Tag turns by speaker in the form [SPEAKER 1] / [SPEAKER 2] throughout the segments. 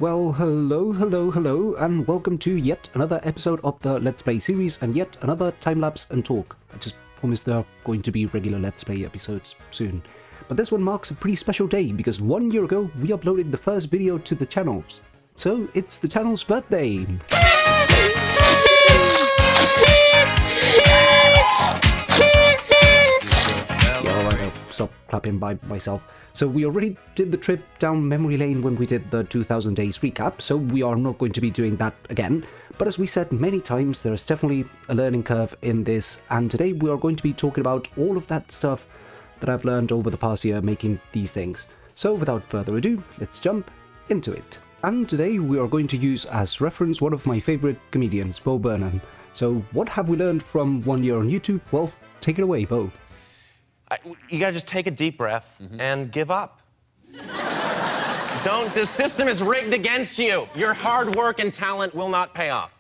[SPEAKER 1] Well, hello, and welcome to yet another episode of the Let's Play series, and yet another time-lapse and talk. I just promised there are going to be regular Let's Play episodes soon. But this one marks a pretty special day, because 1 year ago, we uploaded the first video to the channel. So, it's the channel's birthday! Yeah, alright, I'll stop clapping by myself. So we already did the trip down memory lane when we did the 2000 days recap, so we are not going to be doing that again. But as we said many times, there is definitely a learning curve in this, and today we are going to be talking about all of that stuff that I've learned over the past year making these things. So without further ado, let's jump into it. And today we are going to use as reference one of my favorite comedians, Bo Burnham. So what have we learned from 1 year on YouTube? Well, take it away, Bo.
[SPEAKER 2] You gotta just take a deep breath and give up. The system is rigged against you. Your hard work and talent will not pay off.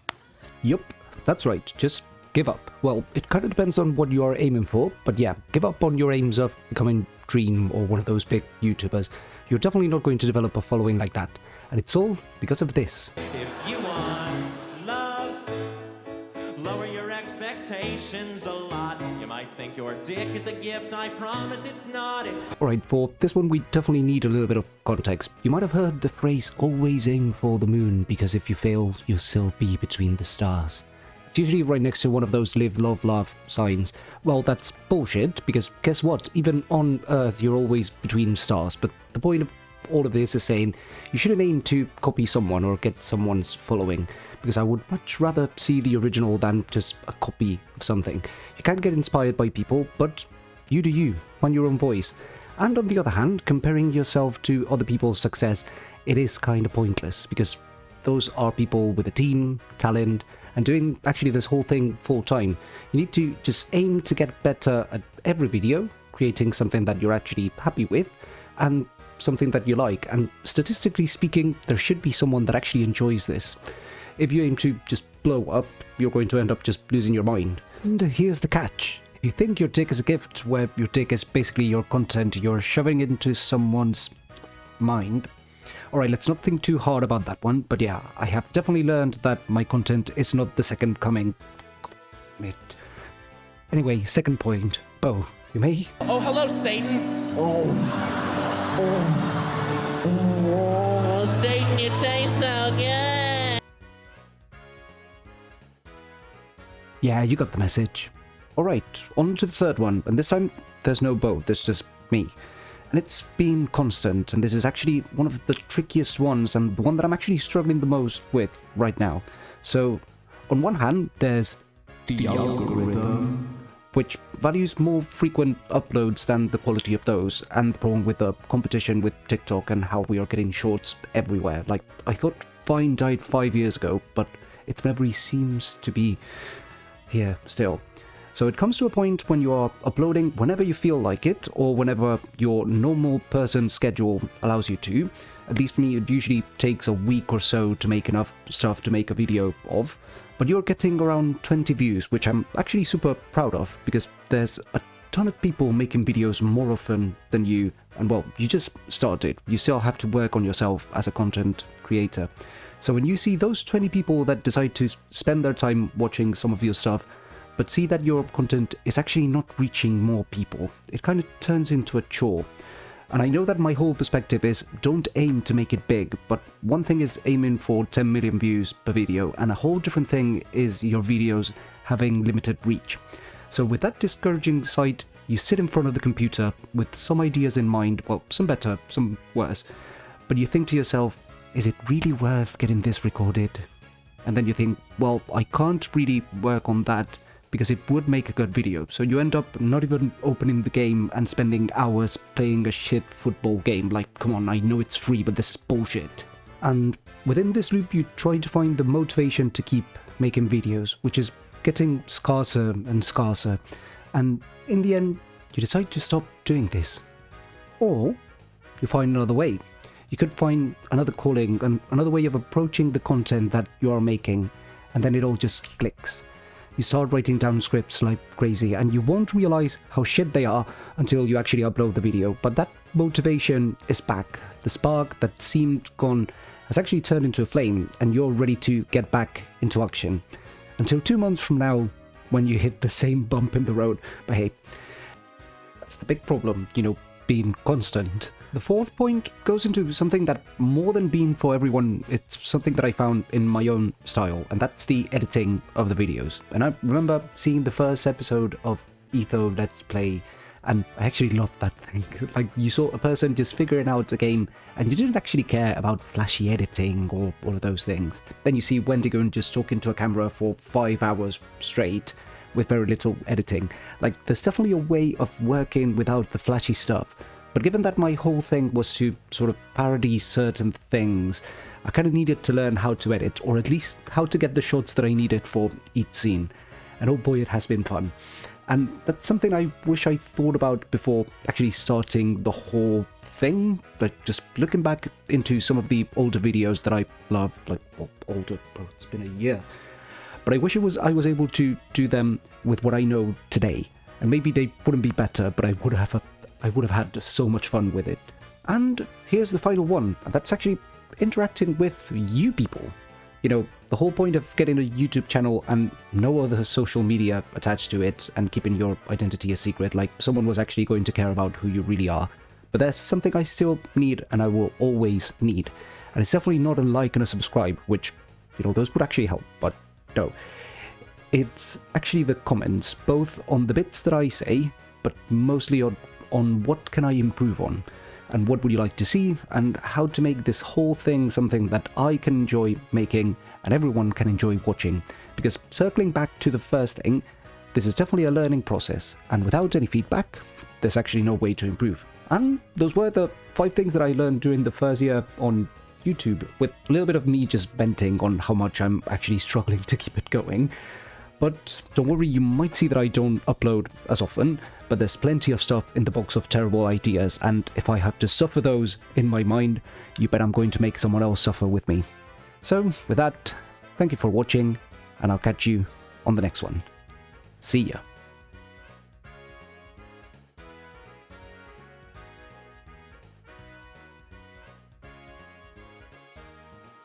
[SPEAKER 1] Yup, that's right, just give up. Well, it kind of depends on what you are aiming for, but yeah, give up on your aims of becoming Dream or one of those big YouTubers. You're definitely not going to develop a following like that, and it's all because of this.
[SPEAKER 3] If you want love, lower your expectations a lot. You might think your dick is a gift, I promise it's not.
[SPEAKER 1] Alright, for this one we definitely need a little bit of context. You might have heard the phrase, always aim for the moon, because if you fail, you'll still be between the stars. It's usually right next to one of those live, love, laugh signs. Well, that's bullshit, because guess what? Even on Earth, you're always between stars, but the point of all of this is saying you shouldn't aim to copy someone or get someone's following, because I would much rather see the original than just a copy of something. You can get inspired by people, but you do you, find your own voice. And on the other hand, comparing yourself to other people's success, it is kind of pointless, because those are people with a team, talent, and doing actually this whole thing full time. You need to just aim to get better at every video, creating something that you're actually happy with, and something that you like, and statistically speaking, there should be someone that actually enjoys this. If you aim to just blow up, you're going to end up just losing your mind. And here's the catch. If you think your dick is a gift, where your dick is basically your content you're shoving into someone's mind. Alright, let's not think too hard about that one, but yeah, I have definitely learned that my content is not the second coming. Anyway, second point. Bo, you may?
[SPEAKER 3] Oh, hello, Satan.
[SPEAKER 4] Oh, Satan, you taste so good.
[SPEAKER 1] Yeah, you got the message. Alright, on to the third one, and this time there's no Bo, there's just me. And it's been constant, and this is actually one of the trickiest ones, and the one that I'm actually struggling the most with right now. So, on one hand, there's the algorithm, which values more frequent uploads than the quality of those, and the problem with the competition with TikTok and how we are getting shorts everywhere. Like, I thought Vine died 5 years ago, but its memory seems to be here still. So it comes to a point when you are uploading whenever you feel like it, or whenever your normal person schedule allows you to. At least for me, it usually takes a week or so to make enough stuff to make a video of. But you're getting around 20 views, which I'm actually super proud of, because there's a ton of people making videos more often than you, and well, you just started. You still have to work on yourself as a content creator. So when you see those 20 people that decide to spend their time watching some of your stuff, but see that your content is actually not reaching more people, it kind of turns into a chore. And I know that my whole perspective is don't aim to make it big, but one thing is aiming for 10 million views per video, and a whole different thing is your videos having limited reach. So with that discouraging side, you sit in front of the computer with some ideas in mind, well, some better, some worse, but you think to yourself, is it really worth getting this recorded? And then you think, well, I can't really work on that, because it would make a good video. So you end up not even opening the game and spending hours playing a shit football game. Like, come on, I know it's free, but this is bullshit. And within this loop, you try to find the motivation to keep making videos, which is getting scarcer and scarcer. And in the end, you decide to stop doing this. Or you find another way. You could find another calling and another way of approaching the content that you are making, and then it all just clicks. You start writing down scripts like crazy, and you won't realize how shit they are until you actually upload the video. But that motivation is back. The spark that seemed gone has actually turned into a flame and you're ready to get back into action. Until 2 months from now, when you hit the same bump in the road. But hey, that's the big problem, being constant. The fourth point goes into something that, more than being for everyone, it's something that I found in my own style, and that's the editing of the videos. And I remember seeing the first episode of Etho Let's Play, and I actually loved that thing. Like, you saw a person just figuring out a game, and you didn't actually care about flashy editing or all of those things. Then you see Wendigo just talking to a camera for 5 hours straight, with very little editing. Like, there's definitely a way of working without the flashy stuff. But given that my whole thing was to sort of parody certain things, I kind of needed to learn how to edit, or at least how to get the shots that I needed for each scene. And oh boy, it has been fun. And that's something I wish I thought about before actually starting the whole thing. But just looking back into some of the older videos that I love, like, well, older, bro, it's been a year. But I wish I was able to do them with what I know today. And maybe they wouldn't be better, but I would have had so much fun with it. And here's the final one, and that's actually interacting with you people. The whole point of getting a YouTube channel and no other social media attached to it, and keeping your identity a secret, like someone was actually going to care about who you really are. But there's something I still need, and I will always need. And it's definitely not a like and a subscribe, which, those would actually help, but no. It's actually the comments, both on the bits that I say, but mostly on what can I improve on, and what would you like to see, and how to make this whole thing something that I can enjoy making and everyone can enjoy watching. Because circling back to the first thing, this is definitely a learning process, and without any feedback, there's actually no way to improve. And those were the 5 things that I learned during the first year on YouTube, with a little bit of me just venting on how much I'm actually struggling to keep it going. But don't worry, you might see that I don't upload as often, but there's plenty of stuff in the box of terrible ideas, and if I have to suffer those in my mind, you bet I'm going to make someone else suffer with me. So, with that, thank you for watching, and I'll catch you on the next one. See ya.